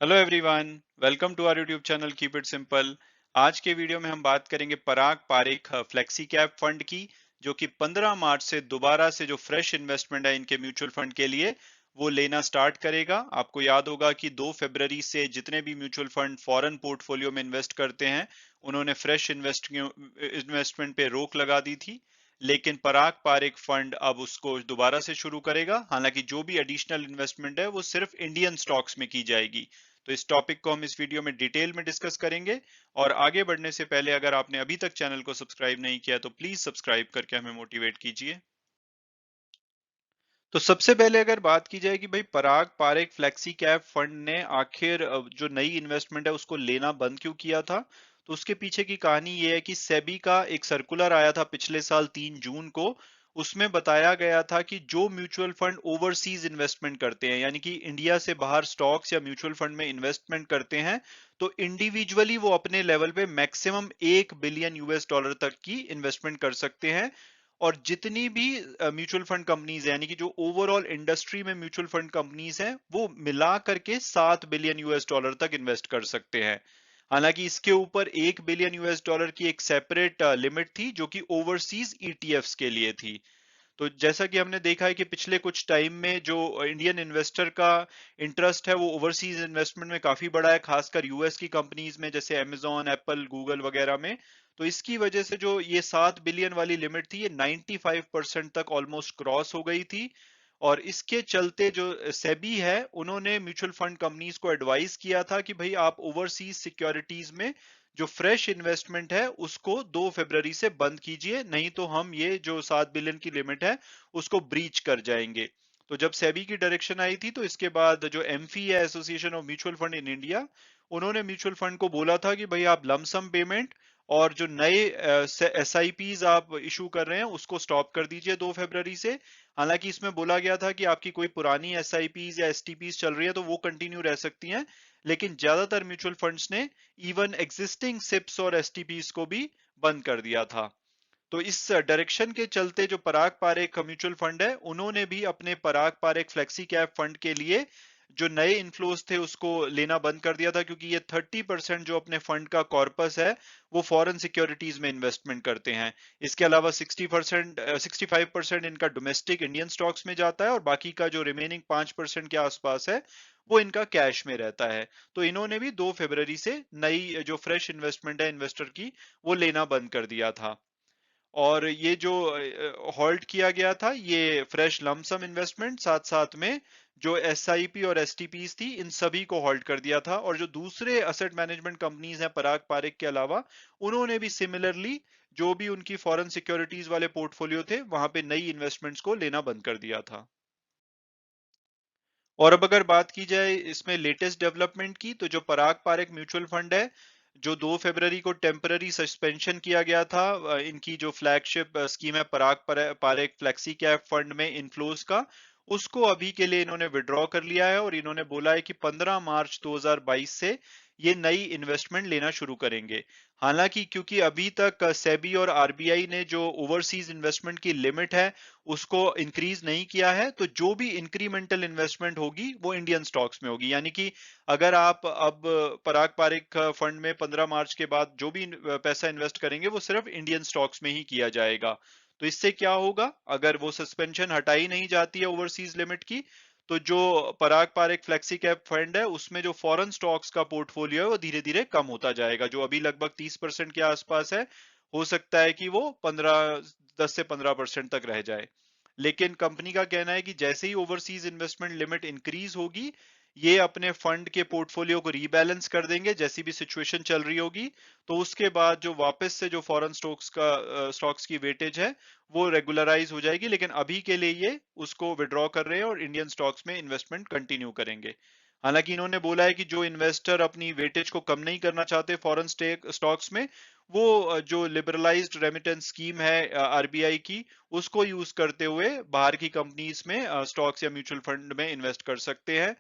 Hello everyone, welcome to our YouTube channel keep it simple. आज के video में हम बात करेंगे Parag Parekh flexi cap fund की, जो कि 15 मार्च से दोबारा से जो फ्रेश इन्वेस्टमेंट है इनके म्यूचुअल फंड के लिए वो लेना स्टार्ट करेगा। आपको याद होगा कि 2 फरवरी से जितने भी म्यूचुअल फंड फॉरेन पोर्टफोलियो में इन्वेस्ट करते हैं उन्होंने फ्रेश इन्वेस्टमेंट पे रोक लगा दी थी। लेकिन पराग पारेख फंड अब उसको दोबारा से शुरू करेगा। हालांकि जो भी एडिशनल इन्वेस्टमेंट है वो सिर्फ इंडियन स्टॉक्स में की जाएगी। तो इस टॉपिक को हम इस वीडियो में डिटेल में डिस्कस करेंगे। और आगे बढ़ने से पहले अगर आपने अभी तक चैनल को सब्सक्राइब नहीं किया तो प्लीज सब्सक्राइब करके हमें मोटिवेट कीजिए। तो सबसे पहले अगर बात की जाए कि भाई पराग पारेख फ्लेक्सी कैप फंड ने आखिर जो नई इन्वेस्टमेंट है उसको लेना बंद क्यों किया था, तो उसके पीछे की कहानी ये है कि सेबी का एक सर्कुलर आया था पिछले साल 3 जून को। उसमें बताया गया था कि जो म्यूचुअल फंड ओवरसीज इन्वेस्टमेंट करते हैं, यानी कि इंडिया से बाहर स्टॉक्स या म्यूचुअल फंड में इन्वेस्टमेंट करते हैं, तो इंडिविजुअली वो अपने लेवल पे मैक्सिमम 1 बिलियन US डॉलर तक की इन्वेस्टमेंट कर सकते हैं। और जितनी भी म्यूचुअल फंड कंपनीज है, यानी कि जो ओवरऑल इंडस्ट्री में म्यूचुअल फंड कंपनीज हैं, वो मिला करके 7 बिलियन US डॉलर तक इन्वेस्ट कर सकते हैं। हालांकि इसके ऊपर 1 बिलियन US डॉलर की एक सेपरेट लिमिट थी जो कि ओवरसीज ईटीएफ्स के लिए थी। तो जैसा कि हमने देखा है कि पिछले कुछ टाइम में जो इंडियन इन्वेस्टर का इंटरेस्ट है वो ओवरसीज इन्वेस्टमेंट में काफी बड़ा है, खासकर यूएस की कंपनीज में जैसे अमेजोन, एप्पल, गूगल वगैरह में। तो इसकी वजह से जो ये 7 बिलियन वाली लिमिट थी ये 95% तक ऑलमोस्ट क्रॉस हो गई थी। और इसके चलते जो सेबी है उन्होंने म्यूचुअल फंड कंपनीज को एडवाइस किया था कि भाई आप ओवरसीज सिक्योरिटीज में जो फ्रेश इन्वेस्टमेंट है उसको 2 फरवरी से बंद कीजिए, नहीं तो हम ये जो 7 बिलियन की लिमिट है उसको ब्रीच कर जाएंगे। तो जब सेबी की डायरेक्शन आई थी तो इसके बाद जो एमफी है, association of mutual fund in India, उन्होंने म्यूचुअल फंड को बोला था कि भाई आप लमसम पेमेंट और जो नए एसआईपीज आप इशू कर रहे हैं उसको स्टॉप कर दीजिए 2 फरवरी से। हालांकि इसमें बोला गया था कि आपकी कोई पुरानी एसआईपीज या एसटीपीज चल रही है तो वो कंटिन्यू रह सकती हैं, लेकिन ज्यादातर म्यूचुअल फंड्स ने इवन एग्जिस्टिंग सिप्स और एसटीपीस को भी बंद कर दिया था। तो इस डायरेक्शन के चलते जो पराग पारेख म्यूचुअल फंड है उन्होंने भी अपने पराग पारेख फ्लेक्सी कैप फंड के लिए जो नए इन्फ्लोस थे उसको लेना बंद कर दिया था, क्योंकि ये 30% जो अपने फंड का कॉर्पस है वो फॉरेन सिक्योरिटीज में इन्वेस्टमेंट करते हैं। इसके अलावा 60% 65% इनका डोमेस्टिक इंडियन स्टॉक्स में जाता है और बाकी का जो रिमेनिंग 5% के आसपास है वो इनका कैश में रहता है। तो इन्होंने भी 2 फरवरी से नई जो फ्रेश इन्वेस्टमेंट है इन्वेस्टर की वो लेना बंद कर दिया था। और ये जो हॉल्ट किया गया था ये फ्रेश लमसम इन्वेस्टमेंट, साथ साथ में जो एसआईपी और एसटीपीज थी इन सभी को हॉल्ट कर दिया था। और जो दूसरे असेट मैनेजमेंट कंपनीज हैं पराग पारेख के अलावा, उन्होंने भी सिमिलरली जो भी उनकी फॉरेन सिक्योरिटीज वाले पोर्टफोलियो थे वहां पे नई इन्वेस्टमेंट्स को लेना बंद कर दिया था। और अब अगर बात की जाए इसमें लेटेस्ट डेवलपमेंट की, तो जो पराग पारेख म्यूचुअल फंड है, जो 2 फरवरी को टेम्पररी सस्पेंशन किया गया था इनकी जो फ्लैगशिप स्कीम है पारेख फ्लेक्सी कैप फंड में इनफ्लोस का, उसको अभी के लिए इन्होंने विड्रॉ कर लिया है। और इन्होंने बोला है कि 15 मार्च 2022 से ये नई इन्वेस्टमेंट लेना शुरू करेंगे। हालांकि क्योंकि अभी तक सेबी और आरबीआई ने जो ओवरसीज इन्वेस्टमेंट की लिमिट है उसको इंक्रीज नहीं किया है, तो जो भी इंक्रीमेंटल इन्वेस्टमेंट होगी वो इंडियन स्टॉक्स में होगी। यानी कि अगर आप अब पराग पारेख फंड में 15 मार्च के बाद जो भी पैसा इन्वेस्ट करेंगे वो सिर्फ इंडियन स्टॉक्स में ही किया जाएगा। तो इससे क्या होगा, अगर वो सस्पेंशन हटाई नहीं जाती है ओवरसीज लिमिट की, तो जो पराग पारेख फ्लेक्सी कैप फंड है उसमें जो फॉरेन स्टॉक्स का पोर्टफोलियो है वो धीरे धीरे कम होता जाएगा। जो अभी लगभग 30% के आसपास है, हो सकता है कि वो 10 से 15% तक रह जाए। लेकिन कंपनी का कहना है कि जैसे ही ओवरसीज इन्वेस्टमेंट लिमिट इंक्रीज होगी, ये अपने फंड के पोर्टफोलियो को रीबैलेंस कर देंगे जैसी भी सिचुएशन चल रही होगी। तो उसके बाद जो वापस से जो फॉरेन स्टॉक्स की वेटेज है वो रेगुलराइज हो जाएगी। लेकिन अभी के लिए ये उसको विड्रॉ कर रहे हैं और इंडियन स्टॉक्स में इन्वेस्टमेंट कंटिन्यू करेंगे। हालांकि इन्होंने बोला है कि जो इन्वेस्टर अपनी वेटेज को कम नहीं करना चाहते फॉरेन स्टॉक्स में, वो जो लिबरलाइज्ड रेमिटेंस स्कीम है आरबीआई की, उसको यूज करते हुए बाहर की कंपनीज में स्टॉक्स या म्यूचुअल फंड में इन्वेस्ट कर सकते हैं।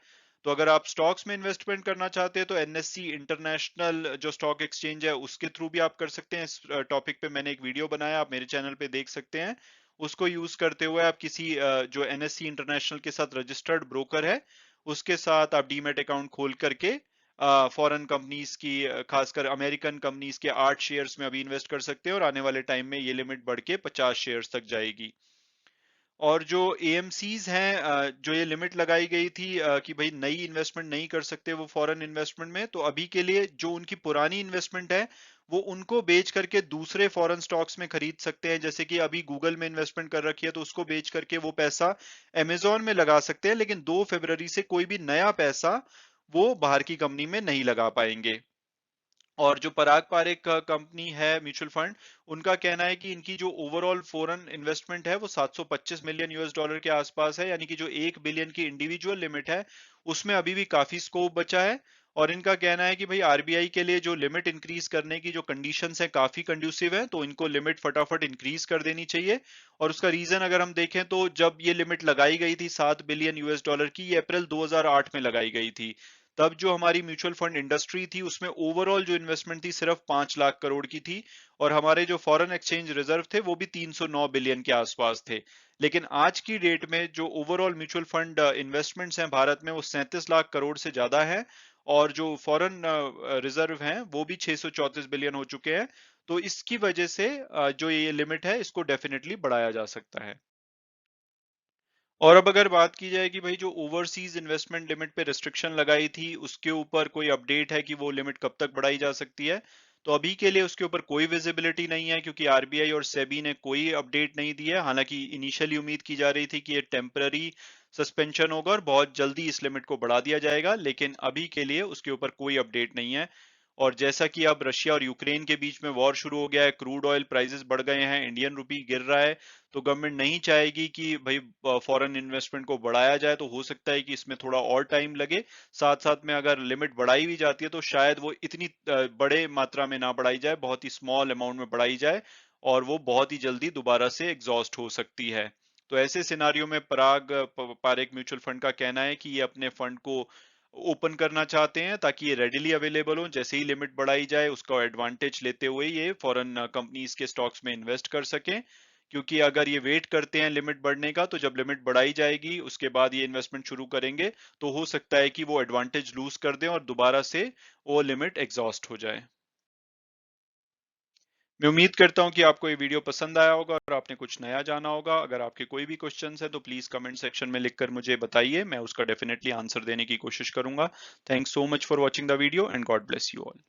तो अगर आप स्टॉक्स में इन्वेस्टमेंट करना चाहते हैं तो एनएससी इंटरनेशनल जो स्टॉक एक्सचेंज है उसके थ्रू भी आप कर सकते हैं। इस टॉपिक पे मैंने एक वीडियो बनाया, आप मेरे चैनल पे देख सकते हैं। उसको यूज करते हुए आप किसी जो एनएससी इंटरनेशनल के साथ रजिस्टर्ड ब्रोकर है उसके साथ आप डीमेट अकाउंट खोल करके फॉरेन कंपनीज की खासकर अमेरिकन कंपनीज के 8 शेयर्स में अभी इन्वेस्ट कर सकते हैं और आने वाले टाइम में ये लिमिट बढ़ के 50 शेयर्स तक जाएगी। और जो एएमसीज हैं, जो ये लिमिट लगाई गई थी कि भाई नई इन्वेस्टमेंट नहीं कर सकते वो फॉरेन इन्वेस्टमेंट में, तो अभी के लिए जो उनकी पुरानी इन्वेस्टमेंट है वो उनको बेच करके दूसरे फॉरेन स्टॉक्स में खरीद सकते हैं। जैसे कि अभी गूगल में इन्वेस्टमेंट कर रखी है तो उसको बेच करके वो पैसा अमेजोन में लगा सकते हैं, लेकिन 2 फरवरी से कोई भी नया पैसा वो बाहर की कंपनी में नहीं लगा पाएंगे। और जो पराग पारेख कंपनी है म्यूचुअल फंड, उनका कहना है कि इनकी जो ओवरऑल फॉरेन इन्वेस्टमेंट है वो 725 मिलियन यूएस डॉलर के आसपास है, यानी कि जो 1 बिलियन की इंडिविजुअल लिमिट है उसमें अभी भी काफी स्कोप बचा है। और इनका कहना है कि भाई आरबीआई के लिए जो लिमिट इंक्रीज करने की जो कंडीशंस है काफी कंड्यूसिव है, तो इनको लिमिट फटाफट इंक्रीज कर देनी चाहिए। और उसका रीजन अगर हम देखें तो जब ये लिमिट लगाई गई थी 7 बिलियन यूएस डॉलर की, ये अप्रैल 2008 में लगाई गई थी। तब जो हमारी म्यूचुअल फंड इंडस्ट्री थी उसमें ओवरऑल जो इन्वेस्टमेंट थी सिर्फ 5 लाख करोड़ की थी, और हमारे जो फॉरेन एक्सचेंज रिजर्व थे वो भी 309 बिलियन के आसपास थे। लेकिन आज की डेट में जो ओवरऑल म्यूचुअल फंड इन्वेस्टमेंट्स हैं भारत में वो 37 लाख करोड़ से ज्यादा है, और जो फॉरेन रिजर्व हैं वो भी 634 बिलियन हो चुके हैं। तो इसकी वजह से जो ये लिमिट है इसको डेफिनेटली बढ़ाया जा सकता है। और अब अगर बात की जाए कि भाई जो ओवरसीज इन्वेस्टमेंट लिमिट पे रिस्ट्रिक्शन लगाई थी उसके ऊपर कोई अपडेट है कि वो लिमिट कब तक बढ़ाई जा सकती है, तो अभी के लिए उसके ऊपर कोई विजिबिलिटी नहीं है, क्योंकि आरबीआई और सेबी ने कोई अपडेट नहीं दी है। हालांकि इनिशियली उम्मीद की जा रही थी कि ये टेम्पररी सस्पेंशन होगा और बहुत जल्दी इस लिमिट को बढ़ा दिया जाएगा, लेकिन अभी के लिए उसके ऊपर कोई अपडेट नहीं है। और जैसा कि अब रशिया और यूक्रेन के बीच में वॉर शुरू हो गया है, क्रूड ऑयल प्राइसेस बढ़ गए हैं, इंडियन रुपी गिर रहा है, तो गवर्नमेंट नहीं चाहेगी कि भाई फॉरेन इन्वेस्टमेंट को बढ़ाया जाए। तो हो सकता है कि इसमें थोड़ा और टाइम लगे। साथ साथ में अगर लिमिट बढ़ाई भी जाती है तो शायद वो इतनी बड़े मात्रा में ना बढ़ाई जाए, बहुत ही स्मॉल अमाउंट में बढ़ाई जाए, और वो बहुत ही जल्दी दोबारा से एग्जॉस्ट हो सकती है। तो ऐसे सिनारियों में पराग पारेख म्यूचुअल फंड का कहना है कि ये अपने फंड को ओपन करना चाहते हैं ताकि ये रेडिली अवेलेबल हो, जैसे ही लिमिट बढ़ाई जाए उसका एडवांटेज लेते हुए ये फॉरेन कंपनीज के स्टॉक्स में इन्वेस्ट कर सकें। क्योंकि अगर ये वेट करते हैं लिमिट बढ़ने का, तो जब लिमिट बढ़ाई जाएगी उसके बाद ये इन्वेस्टमेंट शुरू करेंगे, तो हो सकता है कि वो एडवांटेज लूज कर दें और दोबारा से वो लिमिट एग्जॉस्ट हो जाए। मैं उम्मीद करता हूं कि आपको ये वीडियो पसंद आया होगा और आपने कुछ नया जाना होगा। अगर आपके कोई भी क्वेश्चंस है तो प्लीज कमेंट सेक्शन में लिखकर मुझे बताइए, मैं उसका डेफिनेटली आंसर देने की कोशिश करूंगा। Thanks so much for watching the video and God bless you all.